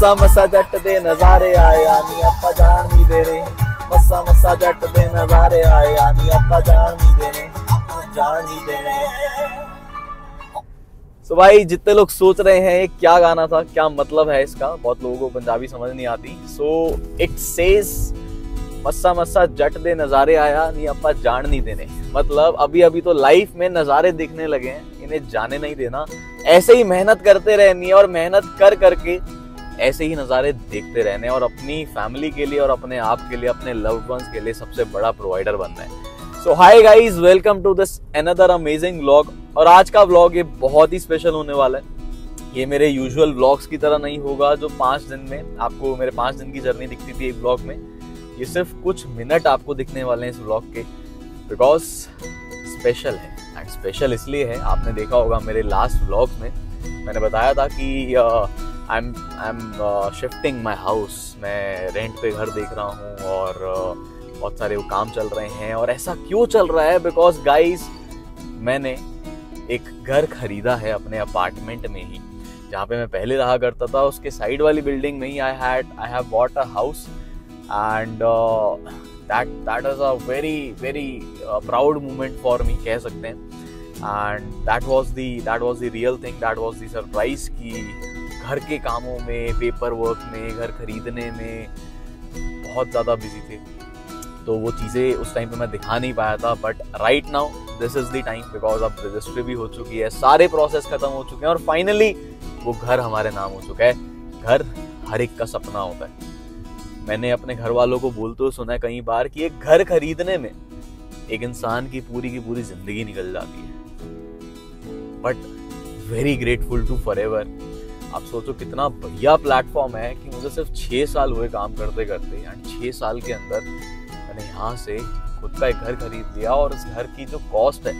मस्सा मस्सा जट दे नजारे आए आनी आपा जान नहीं दे रहे, मस्सा मस्सा जट दे नजारे आए आनी आपा जान नहीं दे रहे, जान नहीं दे रहे। सो भाई जितने लोग सोच रहे हैं क्या गाना था, क्या मतलब है इसका, बहुत लोगों को पंजाबी समझ नहीं आती। सो इट सेज मस्सा मस्सा जट दे नजारे आया नहीं आपा जान नहीं देने, मतलब अभी अभी तो लाइफ में नजारे दिखने लगे हैं, इन्हें जाने नहीं देना। ऐसे ही मेहनत करते रहनी है और मेहनत कर करके ऐसे ही नजारे देखते रहने और अपनी फैमिली के लिए और अपने आप के लिए, अपने लव्ड वंस के लिए सबसे बड़ा प्रोवाइडर बनना है। So hi guys, welcome to this another amazing vlog. और आज का व्लॉग ये बहुत ही स्पेशल होने वाला है। ये मेरे यूजुअल व्लॉग्स की तरह नहीं होगा जो 5 दिन में आपको मेरे 5 दिन की जर्नी दिखती थी एक व्लॉग में। ये सिर्फ कुछ मिनट आपको दिखने वाले हैं इस व्लॉग के, बिकॉज स्पेशल है। एंड स्पेशल इसलिए है, आपने देखा होगा मेरे लास्ट व्लॉग्स में मैंने बताया था कि I am shifting my house, मैं रेंट पे घर देख रहा हूँ और बहुत सारे वो काम चल रहे हैं। और ऐसा क्यों चल रहा है, बिकॉज गाइज मैंने एक घर खरीदा है अपने अपार्टमेंट में ही, जहाँ पे मैं पहले रहा करता था उसके साइड वाली बिल्डिंग में ही I have bought a house and that is a very very proud moment for me, कह सकते हैं। And that was the real thing, that was the surprise कि घर के कामों में, पेपर वर्क में, घर खरीदने में बहुत ज़्यादा बिजी थे, तो वो चीज़ें उस टाइम पे मैं दिखा नहीं पाया था। But right now this is the time, because अब रजिस्ट्री भी हो चुकी है, सारे प्रोसेस खत्म हो चुके हैं और फाइनली वो घर हमारे नाम हो चुका है। घर हर एक का सपना होता है। मैंने अपने घर वालों को बोलते हुए सुना है कई बार कि एक घर खरीदने में एक इंसान की पूरी जिंदगी निकल जाती है। But very grateful to forever. आप सोचो कितना बढ़िया प्लेटफॉर्म है कि मुझे सिर्फ 6 साल हुए काम करते करते, एंड 6 साल के अंदर मैंने यहाँ से खुद का एक घर खरीद लिया। और उस घर की जो कॉस्ट है,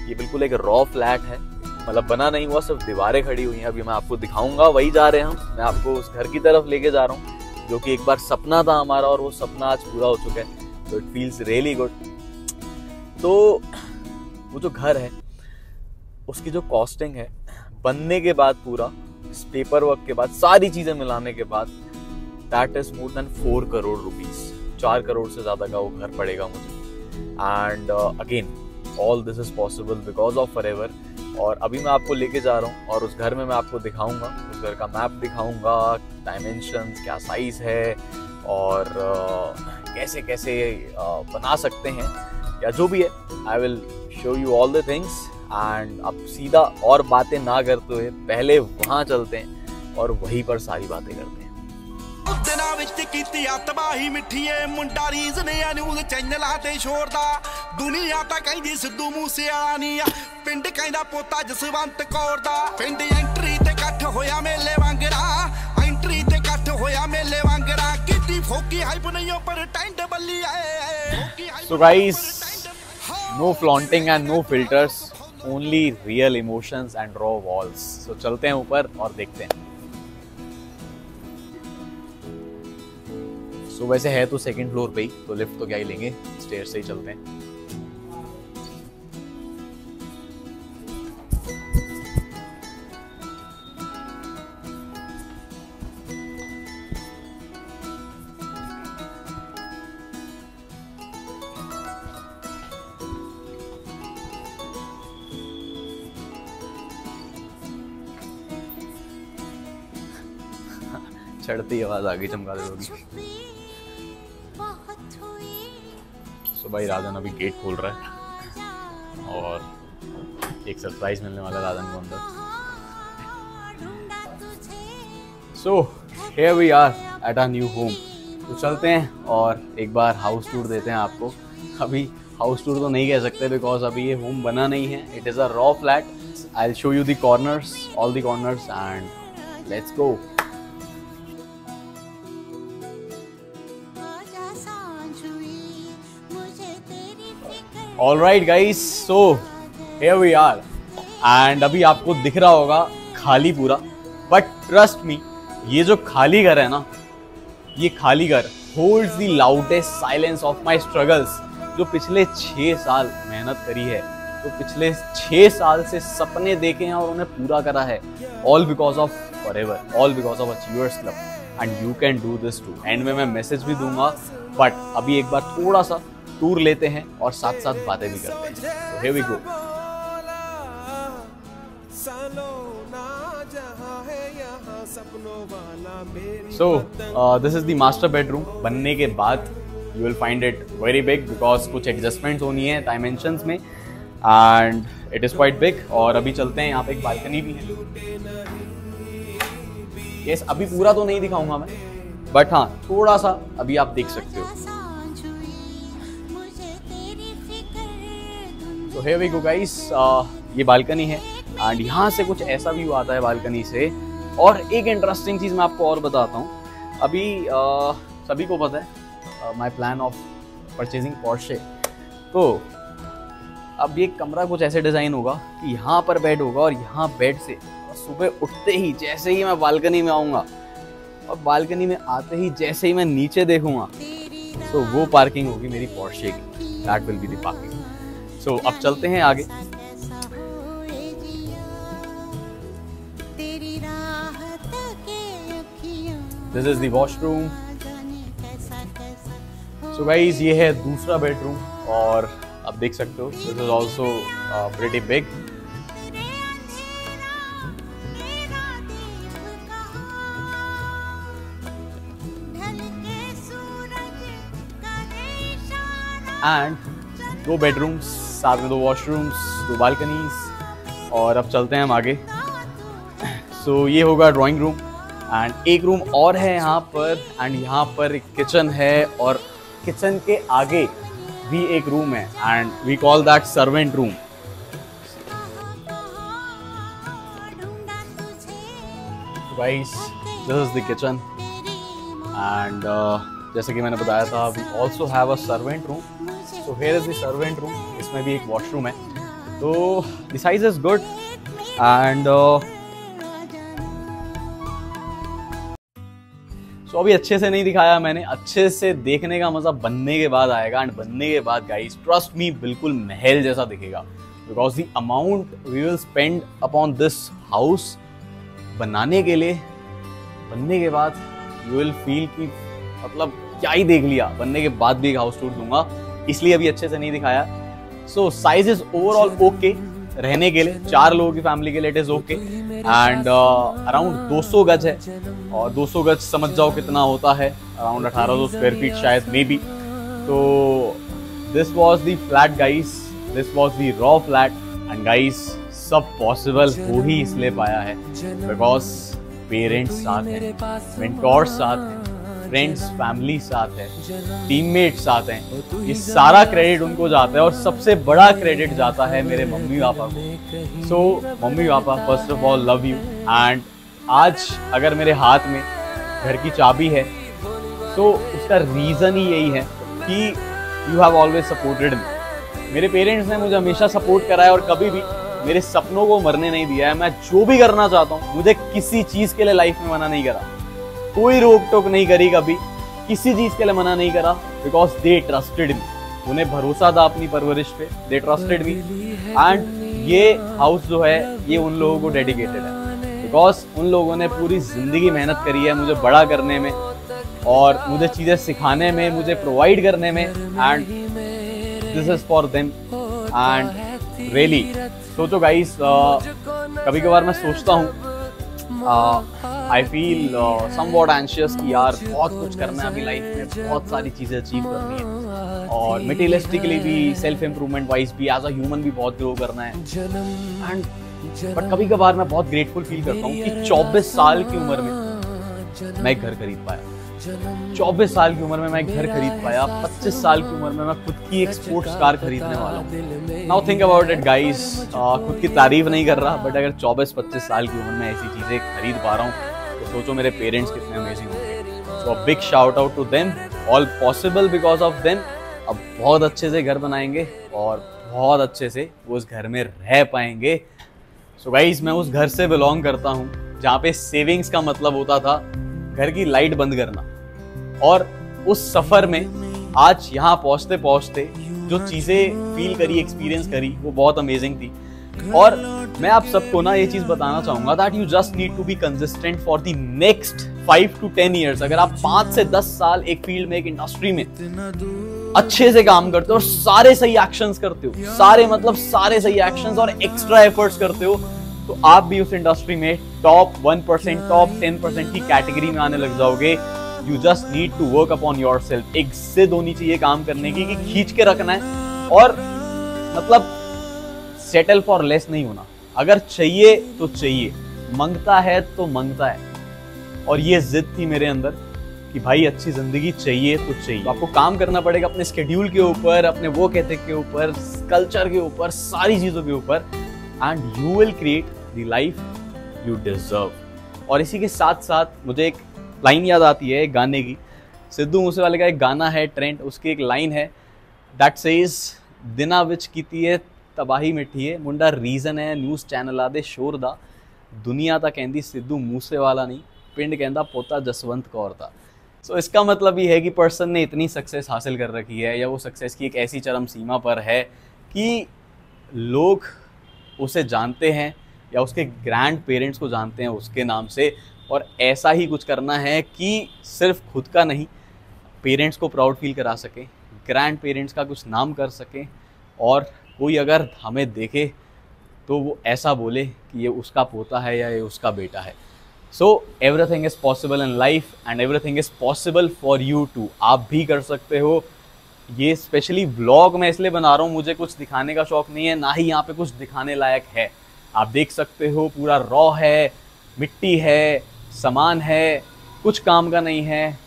ये बिल्कुल एक रॉ फ्लैट है, मतलब बना नहीं हुआ, सिर्फ दीवारें खड़ी हुई हैं। अभी मैं आपको दिखाऊंगा, वही जा रहे हैं हम, मैं आपको उस घर की तरफ लेके जा रहा हूँ जो कि एक बार सपना था हमारा और वो सपना आज पूरा हो चुका है। तो इट फील्स रियली गुड। तो वो जो घर है उसकी जो कॉस्टिंग है बनने के बाद, पूरा पेपर वर्क के बाद, सारी चीजें मिलाने के बाद, that is more than 4 crore rupees. 4 crore से ज्यादा का वो घर पड़ेगा मुझे। And again all this is possible because of forever. और अभी मैं आपको लेके जा रहा हूँ और उस घर में मैं आपको दिखाऊंगा, उस घर का मैप दिखाऊंगा, डायमेंशंस क्या साइज है और कैसे कैसे बना सकते हैं या जो भी है। I will show you all the things. And अब सीधा और बातें ना करते हुए पहले वहां चलते हैं और वहीं पर सारी बातें करते हैं। तबाही मिठिए मुंडा रीज ने न्यूज़ चैनलां ते छोड़दा, दुनिया तां कहंदी सिद्धू मूसेवाला नी आ, पिंड कहंदा पोता जसवंत कौर दा। पिंड एंट्री ते इकट्ठ होया मेले वांगरा, एंट्री ते इकट्ठ होया मेले वांगरा, किती फोकी हाइप नहीं पर टेंट बल्ली है। So guys, no flaunting and no filters, only real emotions and raw walls. सो चलते हैं ऊपर और देखते हैं। तो वैसे है तो 2nd फ्लोर पे ही, तो लिफ्ट तो क्या ही लेंगे, स्टेयर से ही चलते हैं। चढ़ती आवाज आगे चमका दे होगी। तो भाई राजन अभी गेट खोल रहा है और एक सरप्राइज मिलने वाला राजन को अंदर। So here we are at our new home. तो चलते हैं और एक बार हाउस टूर देते हैं आपको। अभी हाउस टूर तो नहीं कह सकते बिकॉज अभी ये होम बना नहीं है, it is a raw flat. I will show you the corners, all the corners and let's go. Alright guys, so here we are and अभी आपको दिख रहा होगा खाली पूरा, but trust me, ये जो खाली घर है ना, ये खाली घर holds the loudest silence of my struggles। जो पिछले 6 साल मेहनत करी है, तो पिछले 6 साल से सपने देखे हैं और उन्हें पूरा करा है, all because of forever, all because of Achievers Club। And you can do this too. End में मैं मैसेज भी दूंगा, बट अभी एक बार थोड़ा सा टूर लेते हैं और साथ साथ बातें भी करते हैं। So here we go. So this is the master bedroom. बनने के बाद you will find it very big because कुछ adjustments होनी है dimensions में, and it is quite big. और अभी चलते हैं, यहाँ पे एक balcony भी है। Yes, अभी पूरा तो नहीं दिखाऊंगा मैं, बट हाँ थोड़ा सा अभी आप देख सकते हो। So here we go guys, ये बालकनी है एंड यहाँ से कुछ ऐसा व्यू आता है बालकनी से। और एक इंटरेस्टिंग चीज़ मैं आपको और बताता हूँ। अभी सभी को पता है my plan of purchasing Porsche. तो अब ये कमरा कुछ ऐसे डिज़ाइन होगा कि यहाँ पर बेड होगा और यहाँ बेड से सुबह उठते ही जैसे ही मैं बालकनी में आऊँगा और बालकनी में आते ही जैसे ही मैं नीचे देखूँगा तो वो पार्किंग होगी मेरी पोर्शे की। That will be the parking. So अब चलते हैं आगे। This is the washroom. So guys ये है दूसरा बेडरूम और अब देख सकते हो this is also pretty big. And 2 bedrooms, साथ में 2 वॉशरूम्स, 2 बालकनीज। और अब चलते हैं हम आगे। सो ये होगा ड्राइंग रूम एंड एक रूम और है यहाँ पर, एंड यहाँ पर एक किचन है और किचन के आगे भी एक रूम है and we call that servant room. Guys this is the kitchen and जैसे कि मैंने बताया था we also have a servant room. So here is the servant room. इसमें भी एक वॉशरूम है। तो the size is good and so अभी अच्छे से नहीं दिखाया मैंने, अच्छे से देखने का मजा बनने के बाद आएगा। एंड बनने के बाद गाइस ट्रस्ट मी बिल्कुल महल जैसा दिखेगा, because the amount we will spend upon this house बनाने के लिए, बनने के बाद यू विल फील कि मतलब क्या ही देख लिया। बनने के बाद भी एक हाउस टूर दूंगा, इसलिए अभी अच्छे से नहीं दिखाया। सो साइज इज ओवरऑल ओके रहने के लिए, 4 लोगों की फैमिली के लिए it is okay. And around 200 गज है और 200 गज समझ जाओ कितना होता है, अराउंड 1800 स्क्वायर फीट शायद मे बी। तो this was the flat guys, this was the raw flat. And guys सब पॉसिबल हो ही इसलिए पाया है बिकॉज पेरेंट्स साथ हैं, मेंटोर्स साथ हैं, फ्रेंड्स फैमिली साथ है, टीममेट साथ हैं। ये सारा क्रेडिट उनको जाता है और सबसे बड़ा क्रेडिट जाता है मेरे मम्मी पापा को। So mummy papa first of all love you. And आज अगर मेरे हाथ में घर की चाबी है तो उसका रीज़न ही यही है कि you have always supported me. मेरे पेरेंट्स ने मुझे हमेशा सपोर्ट करा है और कभी भी मेरे सपनों को मरने नहीं दिया है। मैं जो भी करना चाहता हूँ, मुझे किसी चीज़ के लिए लाइफ में मना नहीं करा, कोई रोक टोक नहीं करी, कभी किसी चीज के लिए मना नहीं करा, बिकॉज दे ट्रस्टेड मी। उन्हें भरोसा था अपनी परवरिश पे, दे ट्रस्टेड मी। एंड ये हाउस जो है ये उन लोगों को डेडिकेटेड है, बिकॉज उन लोगों ने पूरी जिंदगी मेहनत करी है मुझे बड़ा करने में और मुझे चीजें सिखाने में, मुझे प्रोवाइड करने में। And this is for them. And really सोचो गाइस, कभी कभार मैं सोचता हूँ, आई फील समवॉट एंशियस कि यार बहुत कुछ करना है अभी लाइफ में, बहुत सारी चीज़ें अचीव करनी है और मटेरियलिस्टिकली भी, सेल्फ इम्प्रूवमेंट वाइज भी, एज अ ह्यूमन भी बहुत ग्रो करना है। एंड बट कभी कभार मैं बहुत ग्रेटफुल फील करता हूँ कि 24 साल की उम्र में मैं एक घर खरीद पाया, 24 साल की उम्र में मैं एक घर खरीद पाया, 25 साल की उम्र में मैं खुद की एक स्पोर्ट्स कार खरीदने वाला हूँ। Now think about it guys, खुद की तारीफ नहीं कर रहा, बट अगर 24-25 साल की उम्र में ऐसी चीज़ें खरीद पा रहा हूँ तो सोचो मेरे पेरेंट्स कितने अमेजिंग होंगे। So a big shout out to them, all possible because of them. अब बहुत अच्छे से घर बनाएंगे और बहुत अच्छे से वो उस घर में रह पाएंगे। सो गाइस मैं उस घर से बिलोंग करता हूँ जहाँ पे सेविंग्स का मतलब होता था घर की लाइट बंद करना, और उस सफर में आज यहाँ पहुँचते पहुँचते जो चीज़ें फील करी, एक्सपीरियंस करी, वो बहुत अमेजिंग थी। और मैं आप सबको ना ये चीज बताना चाहूंगा that you just need to be consistent for the next 5 to 10 years। अगर आप 5 से 10 साल एक फील्ड में, एक इंडस्ट्री में अच्छे से काम करते हो और सारे सही एक्शंस करते हो, सारे मतलब सारे सही एक्शंस और एक्स्ट्रा एफर्ट्स करते हो, तो आप भी उस इंडस्ट्री में टॉप 1%, टॉप 10% की कैटेगरी में आने लग जाओगे। You just need to work upon yourself. एक जिद होनी चाहिए काम करने की कि खींच के रखना है और मतलब सेटल फॉर लेस नहीं होना। अगर चाहिए तो चाहिए, मांगता है तो मांगता है। और ये जिद थी मेरे अंदर कि भाई अच्छी जिंदगी चाहिए तो चाहिए। तो आपको काम करना पड़ेगा अपने स्केड्यूल के ऊपर, अपने वर्क एथिक के ऊपर, कल्चर के ऊपर, सारी चीजों के ऊपर, and you will create the life you deserve. और इसी के साथ साथ मुझे एक लाइन याद आती है एक गाने की। सिद्धू मूसेवाले का एक गाना है ट्रेंड, उसकी एक लाइन है दैट सेज दिना विच कीती है तबाही मिठी है, मुंडा रीजन है न्यूज़ चैनल दे शोर दा, दुनिया ता कहंदी सिद्धू मूसेवाला नहीं, पिंड कहंदा पोता जसवंत कौर था। सो इसका मतलब ये है कि पर्सन ने इतनी सक्सेस हासिल कर रखी है या वो सक्सेस की एक ऐसी चरम सीमा पर है कि लोग उसे जानते हैं या उसके ग्रैंड पेरेंट्स को जानते हैं उसके नाम से, और ऐसा ही कुछ करना है कि सिर्फ खुद का नहीं, पेरेंट्स को प्राउड फील करा सके, ग्रैंड पेरेंट्स का कुछ नाम कर सके, और कोई अगर हमें देखे तो वो ऐसा बोले कि ये उसका पोता है या ये उसका बेटा है। So everything is possible in life and everything is possible for you too. आप भी कर सकते हो। ये स्पेशली व्लॉग मैं इसलिए बना रहा हूँ, मुझे कुछ दिखाने का शौक नहीं है, ना ही यहाँ पे कुछ दिखाने लायक है। आप देख सकते हो पूरा रॉ है, मिट्टी है, सामान है, कुछ काम का नहीं है,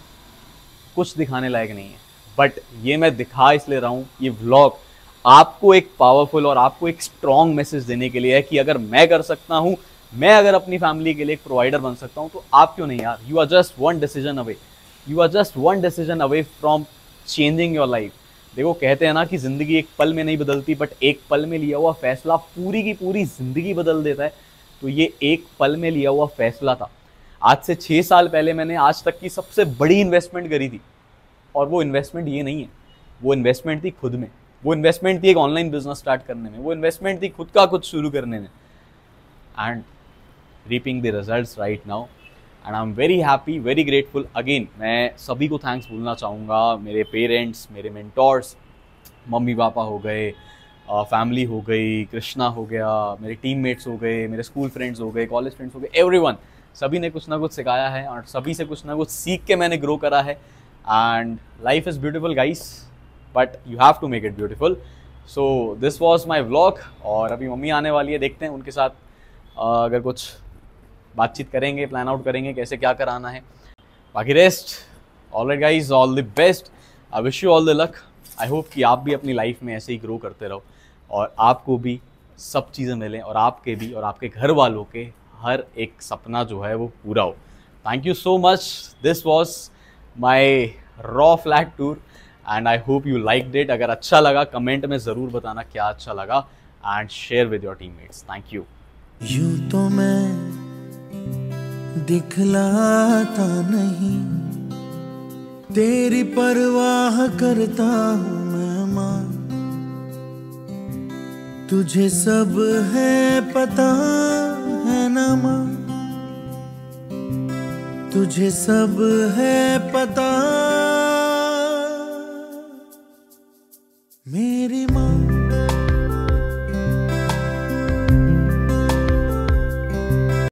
कुछ दिखाने लायक नहीं है। बट ये मैं दिखा इसलिए रहा हूँ, ये व्लॉग आपको एक पावरफुल और आपको एक स्ट्रॉन्ग मैसेज देने के लिए है कि अगर मैं कर सकता हूँ, मैं अगर अपनी फैमिली के लिए एक प्रोवाइडर बन सकता हूँ, तो आप क्यों नहीं यार। You are just one decision away, you are just one decision away from changing your life. देखो कहते हैं ना कि ज़िंदगी एक पल में नहीं बदलती, बट एक पल में लिया हुआ फैसला पूरी की पूरी ज़िंदगी बदल देता है। तो ये एक पल में लिया हुआ फैसला था। आज से 6 साल पहले मैंने आज तक की सबसे बड़ी इन्वेस्टमेंट करी थी, और वो इन्वेस्टमेंट ये नहीं है, वो इन्वेस्टमेंट थी खुद में, वो इन्वेस्टमेंट थी एक ऑनलाइन बिजनेस स्टार्ट करने में, वो इन्वेस्टमेंट थी खुद का कुछ शुरू करने में, and reaping the results right now, and I am very happy, very grateful. Again मैं सभी को थैंक्स बोलना चाहूँगा, मेरे पेरेंट्स, मेरे मेंटोर्स, मम्मी पापा हो गए, फैमिली हो गई, कृष्णा हो गया, मेरे टीममेट्स हो गए, मेरे स्कूल फ्रेंड्स हो गए, कॉलेज फ्रेंड्स हो गए, एवरीवन। सभी ने कुछ ना कुछ सिखाया है और सभी से कुछ ना कुछ सीख के मैंने ग्रो करा है। And life is beautiful guys, but you have to make it beautiful. So this was my vlog, और अभी मम्मी आने वाली है, देखते हैं उनके साथ अगर कुछ बातचीत करेंगे, प्लान आउट करेंगे कैसे क्या कराना है। बाकी rest alright guys, all the best, I wish you all the luck. I hope कि आप भी अपनी लाइफ में ऐसे ही ग्रो करते रहो और आपको भी सब चीज़ें मिलें, और आपके भी और आपके घर वालों के हर एक सपना जो है वो पूरा हो। Thank you so much. This was my raw flag tour and I hope you liked it. अगर अच्छा लगा कमेंट में ज़रूर बताना क्या अच्छा लगा, and share with your teammates. Thank you. यूं तो मैं दिखलाता नहीं, तेरी परवाह करता हूँ मैं माँ, तुझे सब है पता है ना माँ, तुझे सब है पता